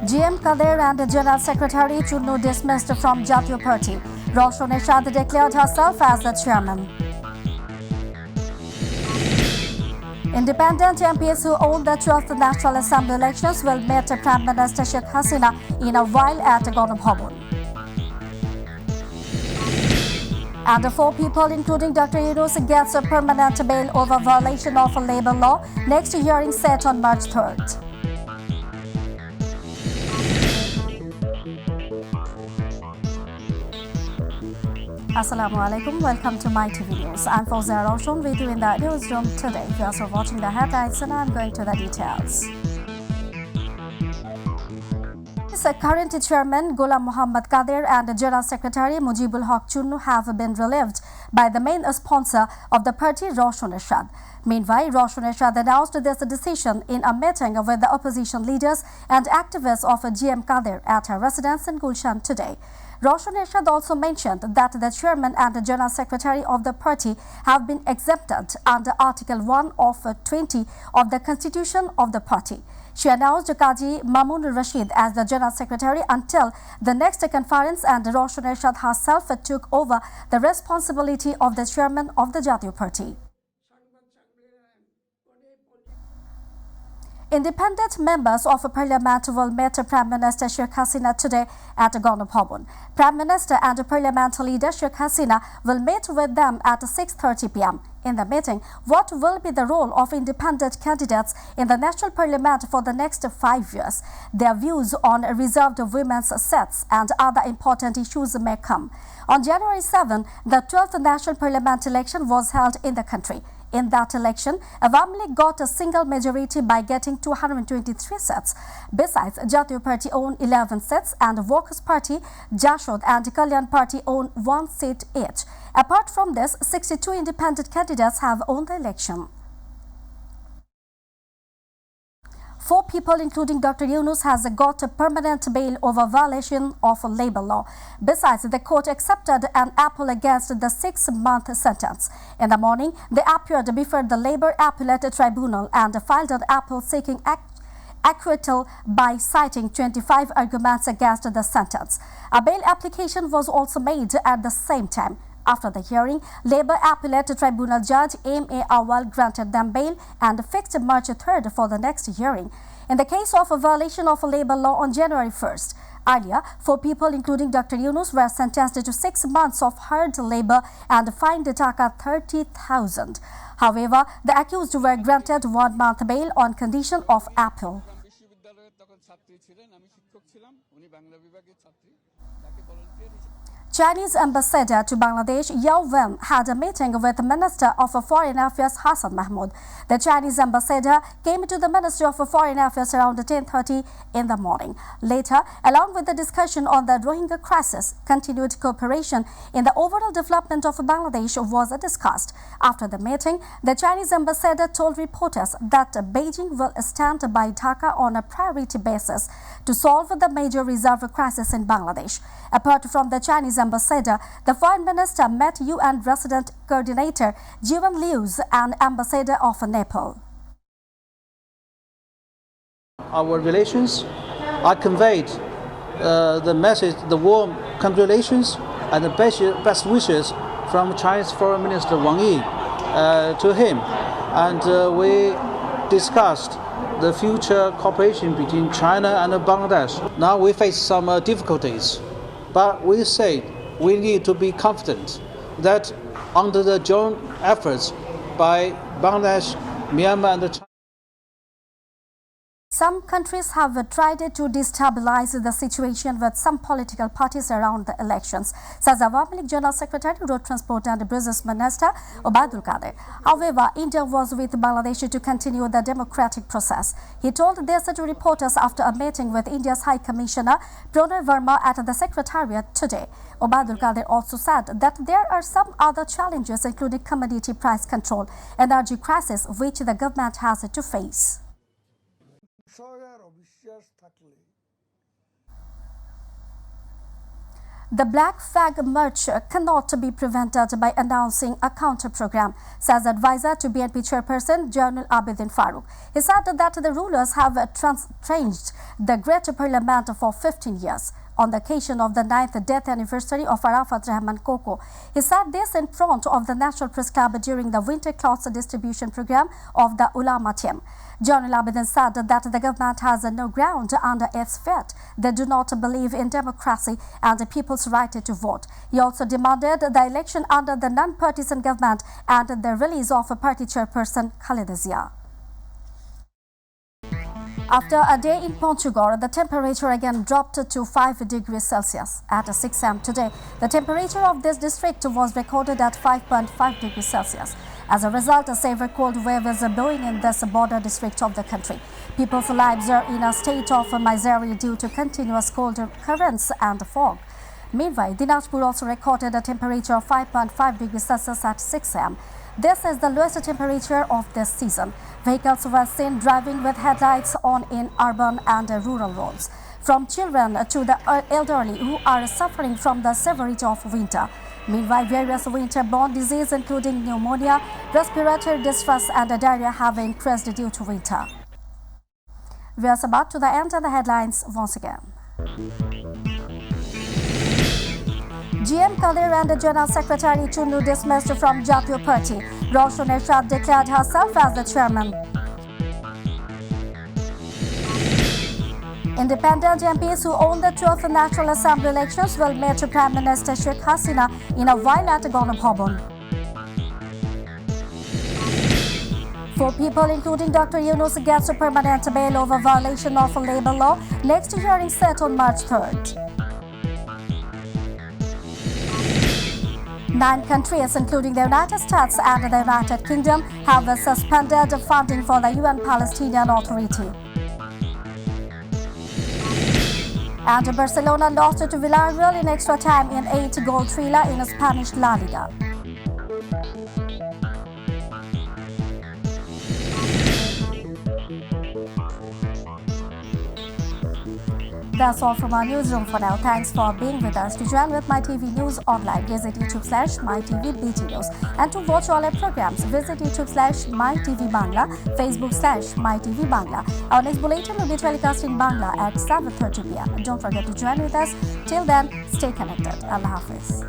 GM Kader and General Secretary Chunnu dismissed from Jatiyo Party. Roshan Ershad declared herself as the chairman. Independent MPs who own the 12th National Assembly elections will meet Prime Minister Sheikh Hasina in a while at Ganabhavan. And 4 people, including Dr. Yunus, gets a permanent bail over violation of labor law. Next hearing set on March 3rd. Assalamu alaikum. Welcome to Mytv News. I'm Fawzia Roshan with you in the newsroom today. We are also watching the headlines and I'm going to the details. Current Chairman Ghulam Muhammad Kader and General Secretary Mujibul Haq Chunnu have been relieved by the main sponsor of the party, Roshan Ershad. Meanwhile, Roshan Ershad announced this decision in a meeting with the opposition leaders and activists of GM Kader at her residence in Gulshan today. Roshan Ershad also mentioned that the chairman and the general secretary of the party have been exempted under Article 1 of 20 of the constitution of the party. She announced Qazi Mamun Rashid as the general secretary until the next conference, and Roshan Ershad herself took over the responsibility of the chairman of the Jatiyo Party. Independent members of Parliament will meet Prime Minister Sheikh Hasina today at Ganabhavan. Prime Minister and Parliament leader Sheikh Hasina will meet with them at 6:30 p.m. In the meeting, what will be the role of independent candidates in the National Parliament for the next 5 years? Their views on reserved women's seats and other important issues may come. On January 7, the 12th National Parliament election was held in the country. In that election, Awami League got a single majority by getting 223 seats. Besides, Jatiyo Party own 11 seats and Workers' Party, Jashod and Kalyan Party own 1 seat each. Apart from this, 62 independent candidates have won the election. 4 people, including Dr. Yunus, has got a permanent bail over violation of labor law. Besides, the court accepted an appeal against the 6-month sentence. In the morning, they appeared before the Labour Appellate Tribunal and filed an appeal seeking acquittal by citing 25 arguments against the sentence. A bail application was also made at the same time. After the hearing, Labour Appellate Tribunal Judge M.A. Awal granted them bail and fixed March 3rd for the next hearing. In the case of a violation of labor law on January 1st, earlier, 4 people, including Dr. Yunus, were sentenced to 6 months of hard labor and fined Taka 30,000. However, the accused were granted 1 month bail on condition of appeal. Chinese ambassador to Bangladesh Yao Wen had a meeting with the Minister of Foreign Affairs Hassan Mahmood. The Chinese ambassador came to the Ministry of Foreign Affairs around 10:30 in the morning. Later, along with the discussion on the Rohingya crisis, continued cooperation in the overall development of Bangladesh was discussed. After the meeting, the Chinese ambassador told reporters that Beijing will stand by Dhaka on a priority basis to solve the major reserve crisis in Bangladesh. Apart from the Chinese ambassador, the foreign minister met UN resident coordinator Jiwan Liu's and ambassador of Nepal. Our relations, I conveyed the message, the warm congratulations and the best wishes from Chinese Foreign Minister Wang Yi to him, and we discussed the future cooperation between China and Bangladesh. Now we face some difficulties, but we say we need to be confident that under the joint efforts by Bangladesh, Myanmar and China. Some countries have tried to destabilize the situation with some political parties around the elections, says Awami League General Secretary, Road Transport and Business Minister Obaidul Qadir. However, India was with Bangladesh to continue the democratic process. He told this to reporters after a meeting with India's High Commissioner Pranay Verma at the Secretariat today. Obaidul Qadir also said that there are some other challenges, including commodity price control, energy crisis, which the government has to face. The black flag march cannot be prevented by announcing a counter-program, says advisor to BNP chairperson Zainul Abidin Farooq. He said that the rulers have trained the Great Parliament for 15 years. On the occasion of the 9th death anniversary of Arafat Rahman Koko, he said this in front of the National Press Club during the winter clothes distribution program of the Ulama team. Zainul Abidin said that the government has no ground under its feet. They do not believe in democracy and the people's right to vote. He also demanded the election under the non-partisan government and the release of party chairperson Khaleda Zia. After a day in Portugal, the temperature again dropped to 5 degrees Celsius. At 6 a.m. today, the temperature of this district was recorded at 5.5 degrees Celsias. As a result, a severe cold wave is blowing in this border district of the country. People's lives are in a state of misery due to continuous cold currents and fog. Meanwhile, Dinajpur also recorded a temperature of 5.5 degrees Celsius at 6 a.m. This is the lowest temperature of this season. Vehicles were seen driving with headlights on in urban and rural roads. From children to the elderly who are suffering from the severity of winter. Meanwhile, various winter-borne diseases including pneumonia, respiratory distress and diarrhea have increased due to winter. We are about to the end of the headlines once again. GM Kadir and the General Secretary Chunnu dismissed from Jatiya Party. Roshan Ershad declared herself as the chairman. Independent MPs who own the 12th National Assembly elections will meet Prime Minister Sheikh Hasina in a while at Gana Bhavan. 4 people, including Dr. Yunus, gets a permanent bail over violation of labor law. Next hearing set on March 3rd. 9 countries, including the United States and the United Kingdom, have suspended funding for the UN Palestinian Authority. And Barcelona lost to Villarreal in extra time in 8-goal thriller in Spanish La Liga. That's all from our newsroom for now. Thanks for being with us. To join with MyTV News online, visit YouTube/MyTVBT News. And to watch all our programs, visit YouTube/MyTV Bangla, Facebook/MyTV Bangla. Our next bulletin will be telecast in Bangla at 7:30 p.m. Don't forget to join with us. Till then, stay connected. Allah Hafiz.